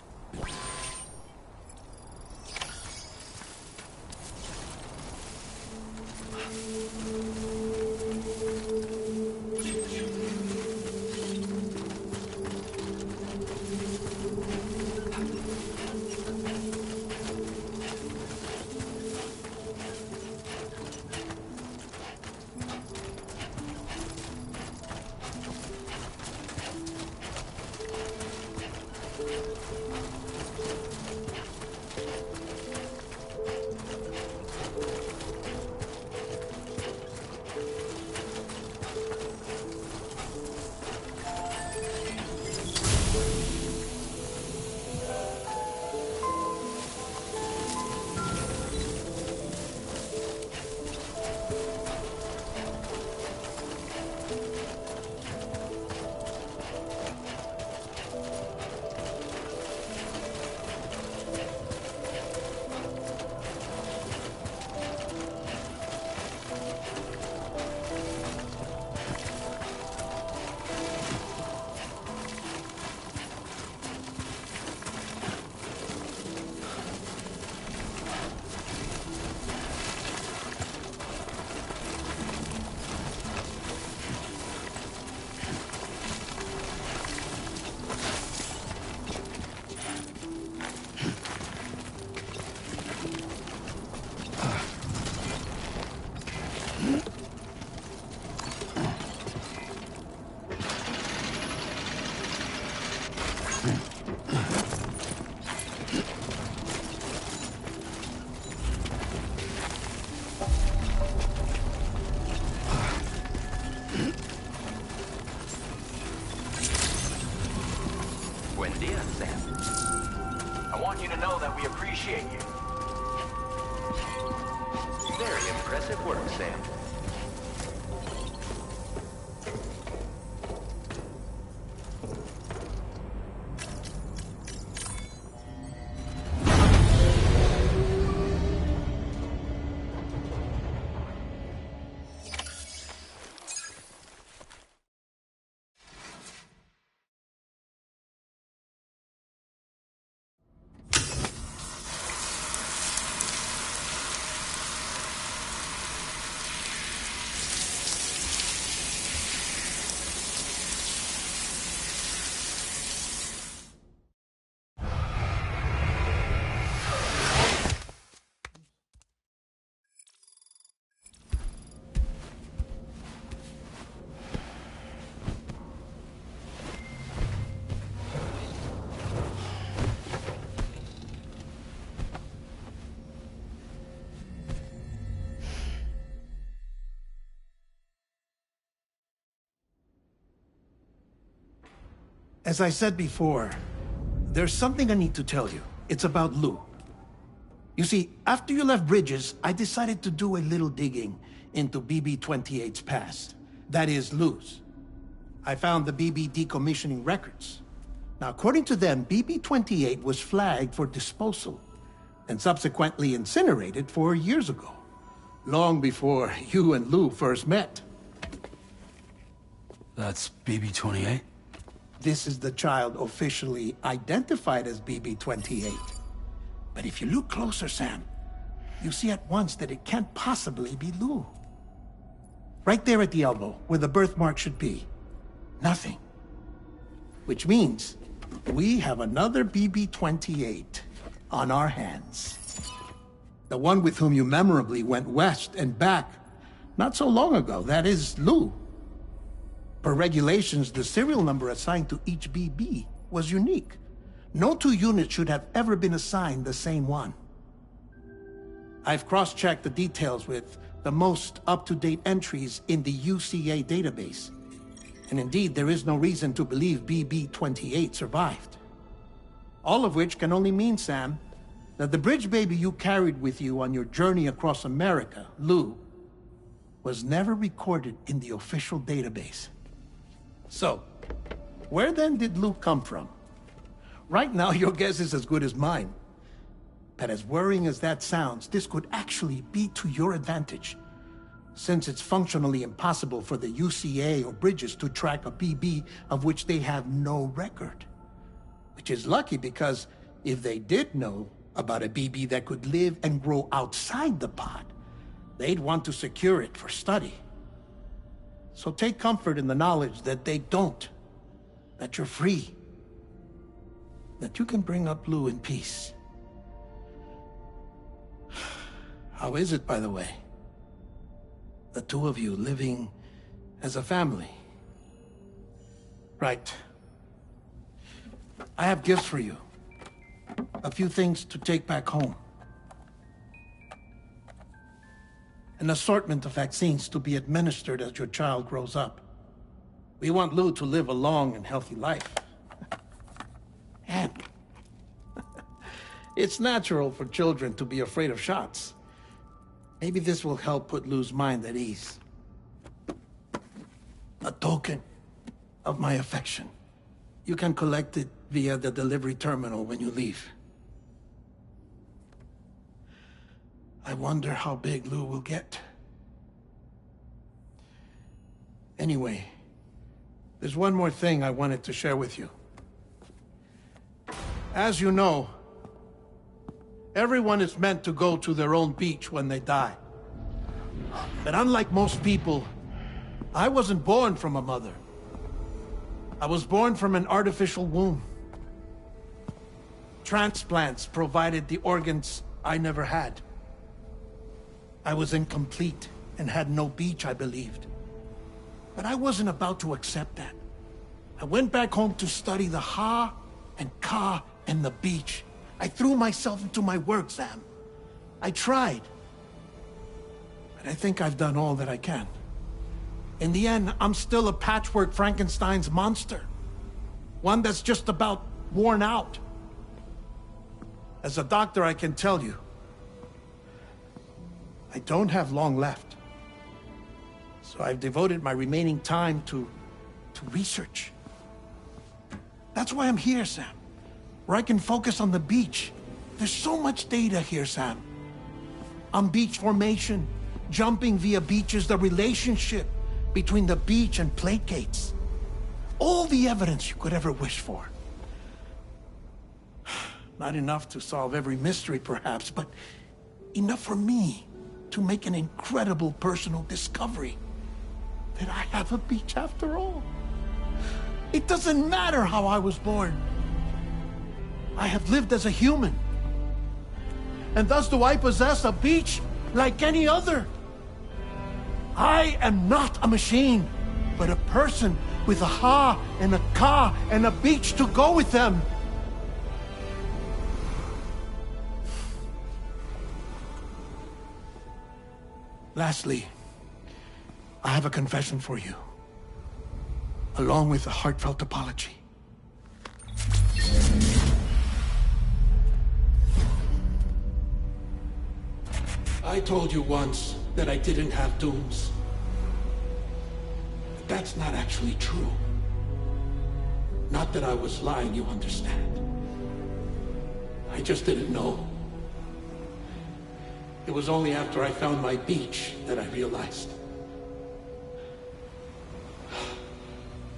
I want you to know that we appreciate you. Very impressive work, Sam. As I said before, there's something I need to tell you. It's about Lou. You see, after you left Bridges, I decided to do a little digging into BB-28's past. That is, Lou's. I found the BB decommissioning records. Now, according to them, BB-28 was flagged for disposal and subsequently incinerated 4 years ago, long before you and Lou first met. That's BB-28? This is the child officially identified as BB-28. But if you look closer, Sam, you see at once that it can't possibly be Lou. Right there at the elbow, where the birthmark should be. Nothing. Which means we have another BB-28 on our hands. The one with whom you memorably went west and back not so long ago, that is Lou. Per regulations, the serial number assigned to each BB was unique. No two units should have ever been assigned the same one. I've cross-checked the details with the most up-to-date entries in the UCA database. And indeed, there is no reason to believe BB-28 survived. All of which can only mean, Sam, that the bridge baby you carried with you on your journey across America, Lou, was never recorded in the official database. So, where then did Luke come from? Right now, your guess is as good as mine. But as worrying as that sounds, this could actually be to your advantage, since it's functionally impossible for the UCA or Bridges to track a BB of which they have no record. Which is lucky, because if they did know about a BB that could live and grow outside the pod, they'd want to secure it for study. So take comfort in the knowledge that they don't, that you're free, that you can bring up Lou in peace. How is it, by the way? The two of you living as a family. Right. I have gifts for you. A few things to take back home. An assortment of vaccines to be administered as your child grows up. We want Lou to live a long and healthy life. And it's natural for children to be afraid of shots. Maybe this will help put Lou's mind at ease. A token of my affection. You can collect it via the delivery terminal when you leave. I wonder how big Lou will get. Anyway, there's one more thing I wanted to share with you. As you know, everyone is meant to go to their own beach when they die. But unlike most people, I wasn't born from a mother. I was born from an artificial womb. Transplants provided the organs I never had. I was incomplete and had no beach, I believed. But I wasn't about to accept that. I went back home to study the Ha and Ka and the beach. I threw myself into my work, Sam. I tried. But I think I've done all that I can. In the end, I'm still a patchwork Frankenstein's monster. One that's just about worn out. As a doctor, I can tell you, I don't have long left. So I've devoted my remaining time to research. That's why I'm here, Sam. Where I can focus on the beach. There's so much data here, Sam. On beach formation, jumping via beaches, the relationship between the beach and placates. All the evidence you could ever wish for. Not enough to solve every mystery, perhaps, but enough for me to make an incredible personal discovery. That I have a beach after all. It doesn't matter how I was born. I have lived as a human. And thus do I possess a beach like any other. I am not a machine, but a person with a Ha and a Ka and a beach to go with them. Lastly, I have a confession for you, along with a heartfelt apology. I told you once that I didn't have dooms. But that's not actually true. Not that I was lying, you understand. I just didn't know. It was only after I found my beach that I realized.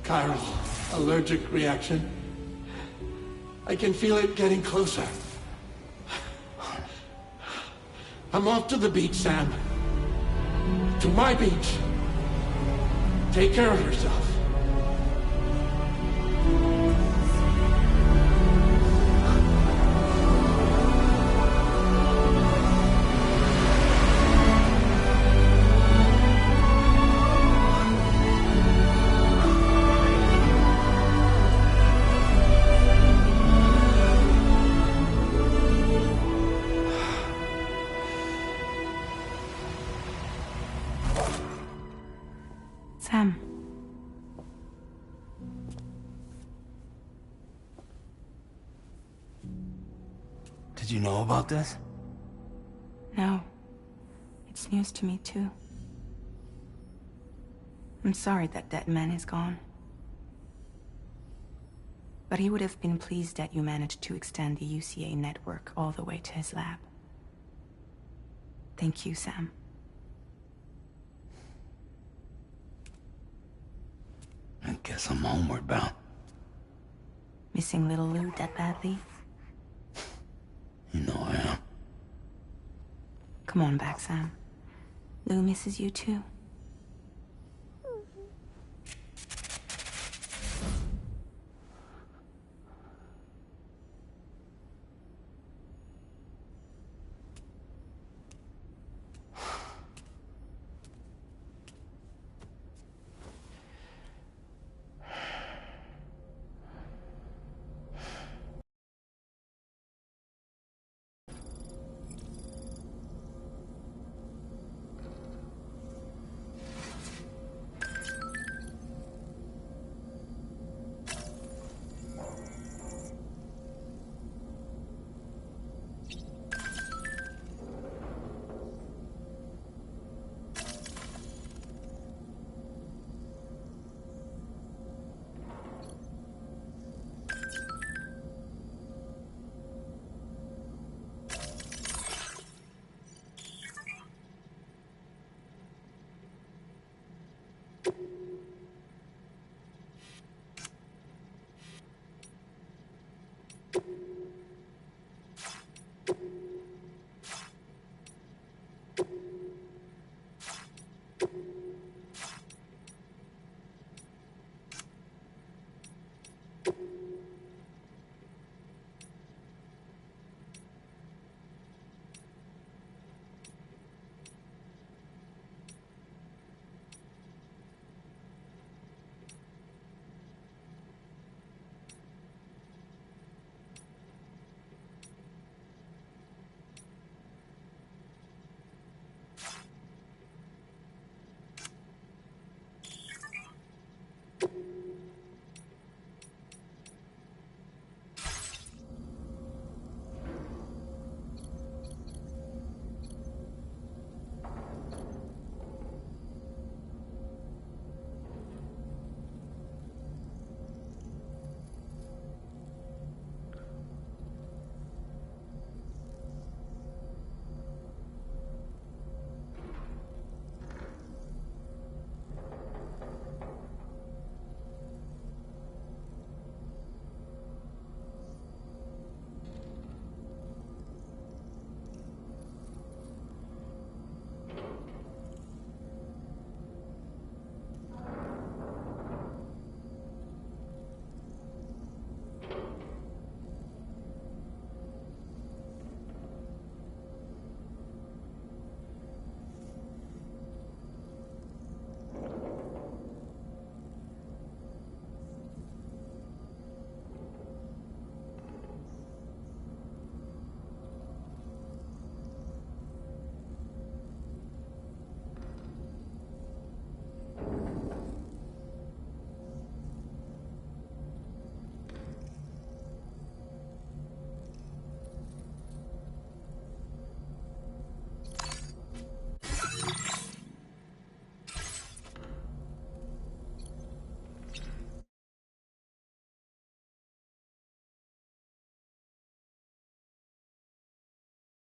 Chiral allergic reaction. I can feel it getting closer. I'm off to the beach, Sam. To my beach. Take care of yourself. Sam. Did you know about this? No. It's news to me, too. I'm sorry that that man is gone. But he would have been pleased that you managed to extend the UCA network all the way to his lab. Thank you, Sam. I guess I'm homeward bound. Missing little Lou that badly? You know I am. Come on back, Sam. Lou misses you too.